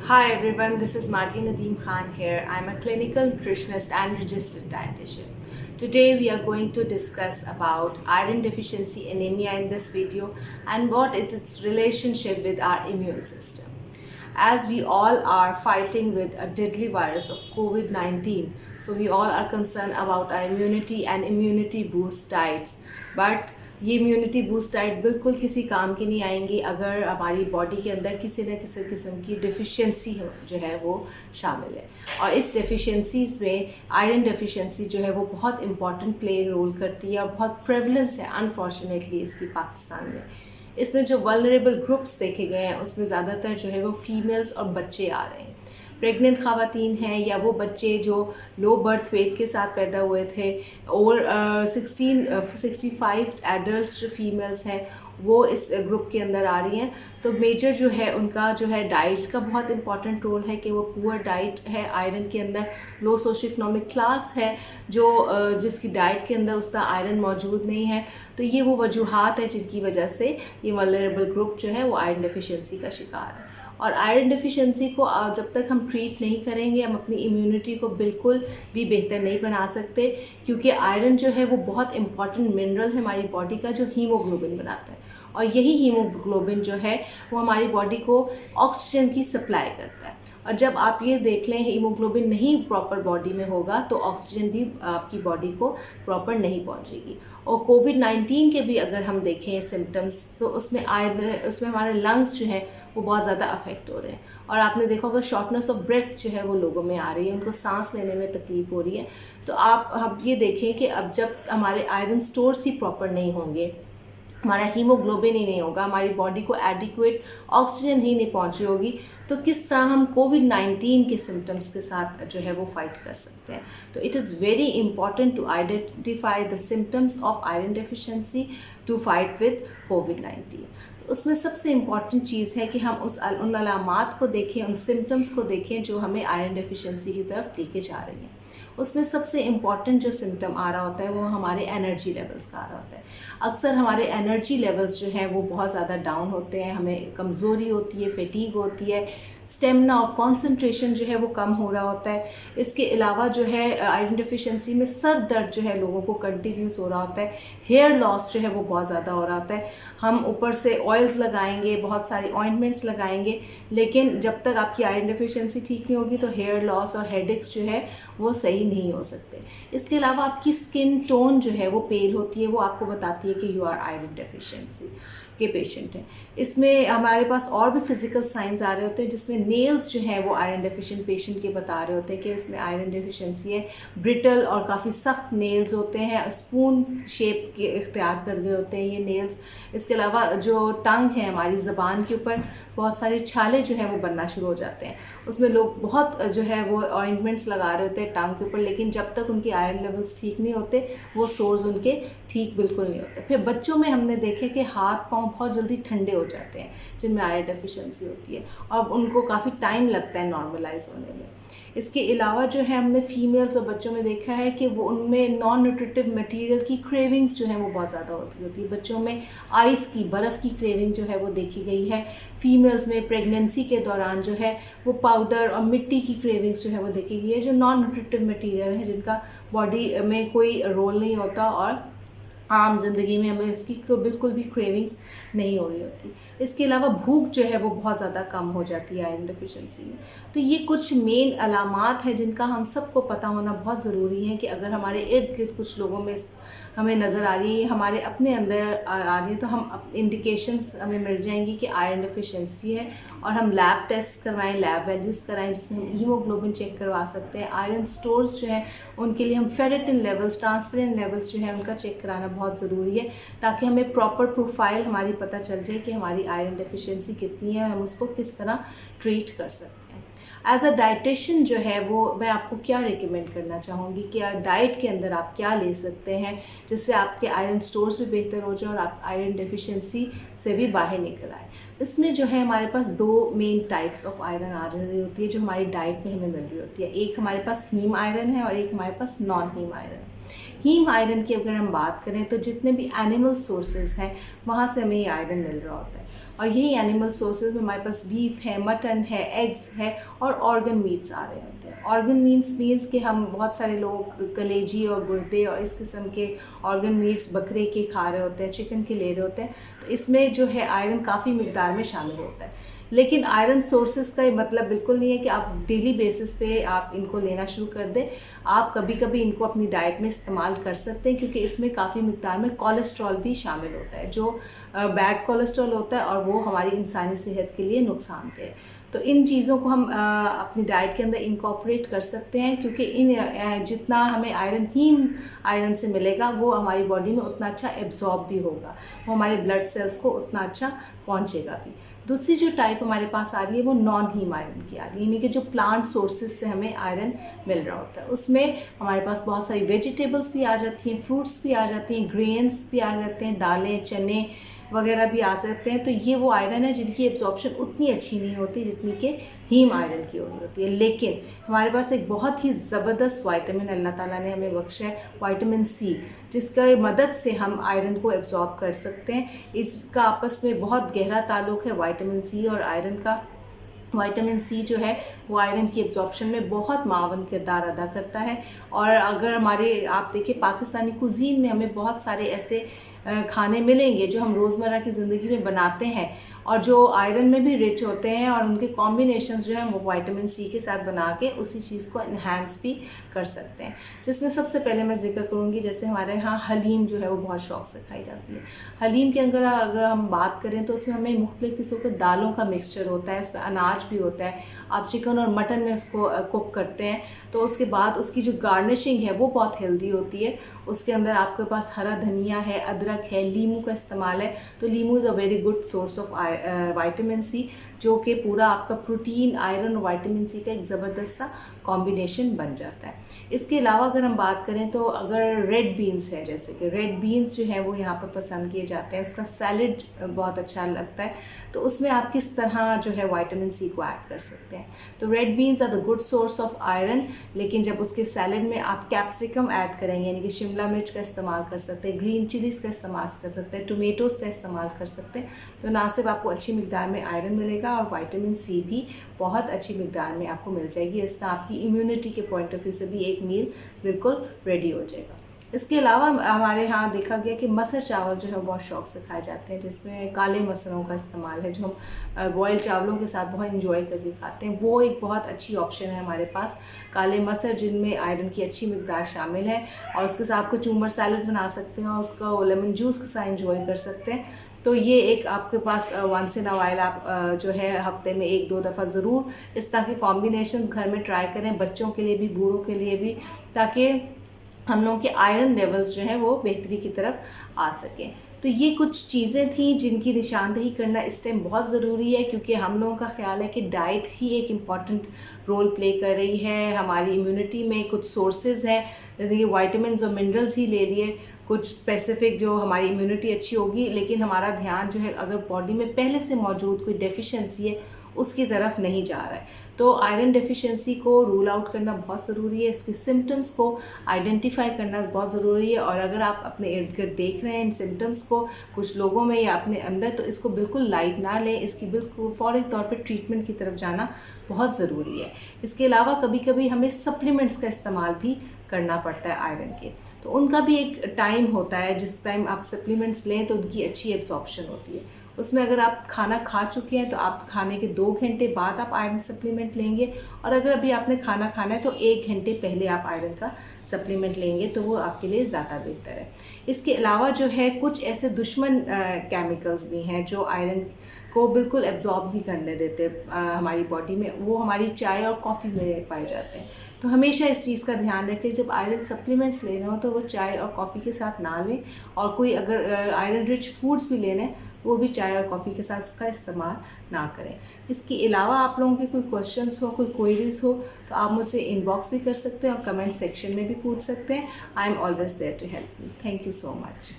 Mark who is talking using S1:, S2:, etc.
S1: Hi everyone, this is Madhya Nadeem Khan here. I'm a clinical nutritionist and registered dietitian. Today we are going to discuss about iron deficiency anemia in this video and what is its relationship with our immune system. As we all are fighting with a deadly virus of COVID-19, so we all are concerned about our immunity and immunity boost diets. But ये immunity boost diet बिल्कुल किसी काम की नहीं आएंगी अगर हमारी body के अंदर किसी न किसी किस्म की डिफिशियंसी जो है वो शामिल है। और इस डेफिशिएंसीज में आयरन डेफिशिएंसी जो है वो बहुत इंपॉर्टेंट प्ले रोल करती है और बहुत प्रेवलेंस है अनफॉर्चुनेटली इसकी पाकिस्तान में। इसमें जो वल्नरेबल ग्रुप्स देखे गए हैं उसमें ज़्यादातर जो है वो फीमेल्स और बच्चे आ रहे हैं। प्रेग्नेंट ख़वातीन हैं या वो बच्चे जो लो बर्थ वेट के साथ पैदा हुए थे और 65 एडल्ट जो फीमेल्स हैं वो इस ग्रुप के अंदर आ रही हैं। तो मेजर जो है उनका जो है डाइट का बहुत इंपॉर्टेंट रोल है कि वो पुअर डाइट है, आयरन के अंदर लो सोशो इकोनॉमिक क्लास है जो जिसकी डाइट के अंदर उसका आयरन मौजूद नहीं है। तो ये वो वजूहात है जिनकी वजह से ये वल्नरेबल ग्रुप जो है वो आयरन डेफिशिएंसी का शिकार है। और आयरन डेफिशिएंसी को जब तक हम ट्रीट नहीं करेंगे हम अपनी इम्यूनिटी को बिल्कुल भी बेहतर नहीं बना सकते, क्योंकि आयरन जो है वो बहुत इंपॉर्टेंट मिनरल है हमारी बॉडी का जो हीमोग्लोबिन बनाता है। और यही हीमोग्लोबिन जो है वो हमारी बॉडी को ऑक्सीजन की सप्लाई करता है। और जब आप ये देख लें हीमोग्लोबिन नहीं प्रॉपर बॉडी में होगा तो ऑक्सीजन भी आपकी बॉडी को प्रॉपर नहीं पहुंचेगी। और कोविड-19 के भी अगर हम देखें सिम्टम्स तो उसमें हमारे लंग्स जो है वो बहुत ज़्यादा अफेक्ट हो रहे हैं। और आपने देखा होगा शॉर्टनेस ऑफ ब्रेथ जो है वो लोगों में आ रही है, उनको सांस लेने में तकलीफ हो रही है। तो आप अब ये देखें कि अब जब हमारे आयरन स्टोर्स ही प्रॉपर नहीं होंगे, हमारा हीमोग्लोबिन ही नहीं होगा, हमारी बॉडी को एडिक्वेट ऑक्सीजन ही नहीं पहुंच रही होगी, तो किस तरह हम कोविड-19 के सिम्टम्स के साथ जो है वो फाइट कर सकते हैं। तो it is very important to identify the symptoms of iron deficiency to fight with कोविड-19। तो उसमें सबसे इम्पॉर्टेंट चीज़ है कि हम उन अलामात को देखें, उन सिम्टम्स को देखें जो हमें आयरन डेफिशिएंसी की तरफ लेके जा रही हैं। उसमें सबसे इम्पॉर्टेंट जो सिम्टम आ रहा होता है वो हमारे एनर्जी लेवल्स का आ रहा होता है। अक्सर हमारे एनर्जी लेवल्स जो हैं वो बहुत ज़्यादा डाउन होते हैं, हमें कमज़ोरी होती है, फैटीग होती है, स्टेमिना और कंसंट्रेशन जो है वो कम हो रहा होता है। इसके अलावा जो है आयरन डेफिशिएंसी में सर दर्द जो है लोगों को कंटिन्यूस हो रहा होता है, हेयर लॉस जो है वो बहुत ज़्यादा हो रहा होता है। हम ऊपर से ऑयल्स लगाएंगे, बहुत सारी ऑइंटमेंट्स लगाएंगे, लेकिन जब तक आपकी आयरन डेफिशिएंसी ठीक नहीं होगी तो हेयर लॉस और हेडेक्स जो है वो सही नहीं हो सकते। इसके अलावा आपकी स्किन टोन जो है वो पेल होती है, वो आपको बताती है कि यू आर आयरन डेफिशिएंसी के पेशेंट हैं। इसमें हमारे पास और भी फिजिकल साइंस आ रहे होते हैं जिसमें नेल्स जो हैं वो आयरन डेफिशिएंट पेशेंट के बता रहे होते हैं कि इसमें आयरन डेफिशिएंसी है। ब्रिटल और काफ़ी सख्त नेल्स होते हैं, स्पून शेप के इख्तियार कर गए होते हैं ये नेल्स। इसके अलावा जो टंग है हमारी ज़बान के ऊपर बहुत सारे छाले जो हैं वो बनना शुरू हो जाते हैं। उसमें लोग बहुत जो है वो ऑइंटमेंट्स लगा रहे होते हैं टंग के ऊपर, लेकिन जब तक उनके आयरन लेवल्स ठीक नहीं होते वो सोर्स उनके ठीक बिल्कुल नहीं होते। फिर बच्चों में हमने देखे कि हाथ पाँव बहुत जल्दी ठंडे हो जाते हैं जिनमें आयरन डेफिशिएंसी होती है और उनको काफ़ी टाइम लगता है नॉर्मलाइज होने में। इसके अलावा जो है हमने फीमेल्स और बच्चों में देखा है कि वो उनमें नॉन न्यूट्रिटिव मटेरियल की क्रेविंग्स जो है वो बहुत ज़्यादा होती है। बच्चों में आइस की, बर्फ़ की क्रेविंग जो है वो देखी गई है। फीमेल्स में प्रेगनेंसी के दौरान जो है वो पाउडर और मिट्टी की क्रेविंग्स जो है वो देखी गई है, जो नॉन न्यूट्रिटिव मटेरियल है जिनका बॉडी में कोई रोल नहीं होता और आम ज़िंदगी में हमें उसकी तो बिल्कुल भी क्रेविंग्स नहीं हो रही होती। इसके अलावा भूख जो है वो बहुत ज़्यादा कम हो जाती है आयरन डेफिशिएंसी में। तो ये कुछ मेन अलामात हैं जिनका हम सबको पता होना बहुत ज़रूरी है कि अगर हमारे इर्द गिर्द कुछ लोगों में हमें नज़र आ रही है, हमारे अपने अंदर आ रही है, तो हम इंडिकेशंस हमें मिल जाएंगी कि आयरन डेफिशिएंसी है और हम लैब टेस्ट करवाएं, लैब वैल्यूज़ कराएं जिसमें हम हीमोग्लोबिन चेक करवा सकते हैं। आयरन स्टोर्स जो हैं उनके लिए हम फेरेटिन लेवल्स, ट्रांसफेरेंट लेवल्स जो है उनका चेक कराना बहुत ज़रूरी है ताकि हमें प्रॉपर प्रोफाइल हमारी पता चल जाए कि हमारी आयरन डेफिशिएंसी कितनी है, हम उसको किस तरह ट्रीट कर सकते हैं। एज अ डाइटिशियन जो है वो मैं आपको क्या रिकमेंड करना चाहूँगी कि डाइट के अंदर आप क्या ले सकते हैं जिससे आपके आयरन स्टोर्स भी बेहतर हो जाए और आप आयरन डेफिशिएंसी से भी बाहर निकल आए। इसमें जो है हमारे पास दो मेन टाइप्स ऑफ आयरन आ रही होती है जो हमारी डाइट में हमें मिल रही होती है। एक हमारे पास हीम आयरन है और एक हमारे पास non heme iron. Heme iron की अगर हम बात करें तो जितने भी एनिमल सोर्सेज हैं वहाँ से हमें ये आयरन मिल रहा होता है। और यही एनिमल सोर्सेज में हमारे पास बीफ है, मटन है, एग्स है और ऑर्गन मीट्स आ रहे होते हैं। ऑर्गन मीन्स कि हम बहुत सारे लोग कलेजी और गुर्दे और इस किस्म के ऑर्गन मीट्स बकरे के खा रहे होते हैं, चिकन के ले रहे होते हैं, तो इसमें जो है आयरन काफ़ी मिकदार में शामिल होता है। लेकिन आयरन सोर्सेज का ये मतलब बिल्कुल नहीं है कि आप डेली बेसिस पे आप इनको लेना शुरू कर दें। आप कभी कभी इनको अपनी डाइट में इस्तेमाल कर सकते हैं, क्योंकि इसमें काफ़ी मिकदार में कोलेस्ट्रॉल भी शामिल होता है, जो बैड कोलेस्ट्रॉल होता है और वो हमारी इंसानी सेहत के लिए नुकसानदेह है। तो इन चीज़ों को हम अपनी डाइट के अंदर इनकॉर्पोरेट कर सकते हैं, क्योंकि इन जितना हमें हीम आयरन से मिलेगा वो हमारी बॉडी में उतना अच्छा एब्जॉर्ब भी होगा, वो हमारे ब्लड सेल्स को उतना अच्छा पहुंचेगा भी। दूसरी जो टाइप हमारे पास आ रही है वो नॉन हीम आयरन की आ रही है, यानी कि जो प्लांट सोर्सेज से हमें आयरन मिल रहा होता है। उसमें हमारे पास बहुत सारी वेजिटेबल्स भी आ जाती हैं, फ्रूट्स भी आ जाती हैं, ग्रेन्स भी आ जाते हैं, दालें, चने वगैरह भी आ सकते हैं। तो ये वो आयरन है जिनकी एब्जॉर्प्शन उतनी अच्छी नहीं होती जितनी कि हीम आयरन की हो रही होती है। लेकिन हमारे पास एक बहुत ही ज़बरदस्त वाइटामिन अल्लाह ताला ने हमें बख्शा है, वाइटामिन सी, जिसका मदद से हम आयरन को एब्जॉर्ब कर सकते हैं। इसका आपस में बहुत गहरा ताल्लुक़ है वाइटामिन सी और आयरन का। वाइटामिन सी जो है वो आयरन की एब्जॉर्प्शन में बहुत मावन किरदार अदा करता है। और अगर आप देखिए पाकिस्तानी कुजीन में हमें बहुत सारे ऐसे खाने मिलेंगे जो हम रोज़मर्रा की ज़िंदगी में बनाते हैं और जो आयरन में भी रिच होते हैं, और उनके कॉम्बिनेशंस जो हैं वो विटामिन सी के साथ बना के उसी चीज़ को इन्हांस भी कर सकते हैं। जिसमें सबसे पहले मैं जिक्र करूँगी, जैसे हमारे यहाँ हलीम जो है वो बहुत शौक़ से खाई जाती है। हलीम के अंदर अगर हम बात करें तो उसमें हमें मुख्तलिफ़ किस्म के दालों का मिक्सचर होता है, उसमें अनाज भी होता है। आप चिकन और मटन में उसको कुक करते हैं तो उसके बाद उसकी जो गार्निशिंग है वो बहुत हेल्दी होती है। उसके अंदर आपके पास हरा धनिया है, अदरक है, लीमू का इस्तेमाल है। तो लीमू is a very good source of vitamin C, जो कि पूरा आपका प्रोटीन, आयरन और विटामिन सी का एक ज़बरदस्त सा कॉम्बिनेशन बन जाता है। इसके अलावा अगर हम बात करें तो अगर रेड बीन्स है, जैसे कि रेड बीन्स जो है वो यहाँ पर पसंद किए जाते हैं, उसका सैलड बहुत अच्छा लगता है। तो उसमें आप किस तरह जो है विटामिन सी को ऐड कर सकते हैं। तो red beans are the good source of iron, लेकिन जब उसके सैलड में आप कैप्सिकम ऐड करेंगे, यानी कि शिमला मिर्च का इस्तेमाल कर सकते हैं, ग्रीन चिलीज़ का इस्तेमाल कर सकते हैं, टोमेटोज़ का इस्तेमाल कर सकते हैं, तो ना सिर्फ आपको अच्छी मिकदार में आयरन मिलेगा और विटामिन सी भी बहुत अच्छी मिकदार में आपको मिल जाएगी। इससे आपकी इम्यूनिटी के पॉइंट ऑफ व्यू से भी एक मील बिल्कुल रेडी हो जाएगा। इसके अलावा हमारे यहाँ देखा गया कि मसर चावल जो है बहुत शौक़ से खाए जाते हैं, जिसमें काले मसरों का इस्तेमाल है, जो हम बॉयल चावलों के साथ बहुत इंजॉय करके खाते हैं। वो एक बहुत अच्छी ऑप्शन है हमारे पास, काले मसर, जिनमें आयरन की अच्छी मिकदार शामिल है। और उसके साथ आपको चूमर सैलड बना सकते हैं और उसका लेमन जूस के साथ इंजॉय कर सकते हैं। तो ये एक आपके पास वंस इन अ वाइल आप जो है हफ्ते में 1-2 दफ़ा ज़रूर इस तरह के कॉम्बिनेशंस घर में ट्राई करें, बच्चों के लिए भी, बूढ़ों के लिए भी, ताकि हम लोगों के आयरन लेवल्स जो हैं वो बेहतरी की तरफ आ सकें। तो ये कुछ चीज़ें थी जिनकी निशानदेही करना इस टाइम बहुत ज़रूरी है, क्योंकि हम लोगों का ख्याल है कि डाइट ही एक इम्पॉर्टेंट रोल प्ले कर रही है हमारी इम्यूनिटी में। कुछ सोर्सेज हैं, जैसे कि वाइटामिन और मिनरल्स ही ले लिए, कुछ स्पेसिफिक जो हमारी इम्यूनिटी अच्छी होगी, लेकिन हमारा ध्यान जो है अगर बॉडी में पहले से मौजूद कोई डेफिशिएंसी है उसकी तरफ नहीं जा रहा है। तो आयरन डेफिशिएंसी को रूल आउट करना बहुत ज़रूरी है, इसके सिम्टम्स को आइडेंटिफाई करना बहुत ज़रूरी है। और अगर आप अपने इर्द गिर्द देख रहे हैं इन सिम्टम्स को कुछ लोगों में या अपने अंदर, तो इसको बिल्कुल लाइट ना लें, इसकी बिल्कुल फ़ौरी तौर पर ट्रीटमेंट की तरफ जाना बहुत ज़रूरी है। इसके अलावा कभी कभी हमें सप्लीमेंट्स का इस्तेमाल भी करना पड़ता है आयरन के, तो उनका भी एक टाइम होता है जिस टाइम आप सप्लीमेंट्स लें तो उनकी अच्छी एब्जॉर्प्शन होती है। उसमें अगर आप खाना खा चुके हैं तो आप खाने के 2 घंटे बाद आप आयरन सप्लीमेंट लेंगे, और अगर अभी आपने खाना खाना है तो 1 घंटे पहले आप आयरन का सप्लीमेंट लेंगे, तो वो आपके लिए ज़्यादा बेहतर है। इसके अलावा जो है कुछ ऐसे दुश्मन केमिकल्स भी हैं जो आयरन को बिल्कुल एब्जॉर्ब नहीं करने देते हमारी बॉडी में, वो हमारी चाय और कॉफ़ी में पाए जाते हैं। तो हमेशा इस चीज़ का ध्यान रखें, जब आयरन सप्लीमेंट्स लेने हो तो वो चाय और कॉफ़ी के साथ ना लें, और कोई अगर आयरन रिच फूड्स भी लेने हैं वो भी चाय और कॉफ़ी के साथ उसका इस्तेमाल ना करें। इसके अलावा आप लोगों के कोई क्वेश्चंस हो, कोई क्वेरीज हो, तो आप मुझसे इनबॉक्स भी कर सकते हैं और कमेंट सेक्शन में भी पूछ सकते हैं। I am always there to help you. Thank you so much.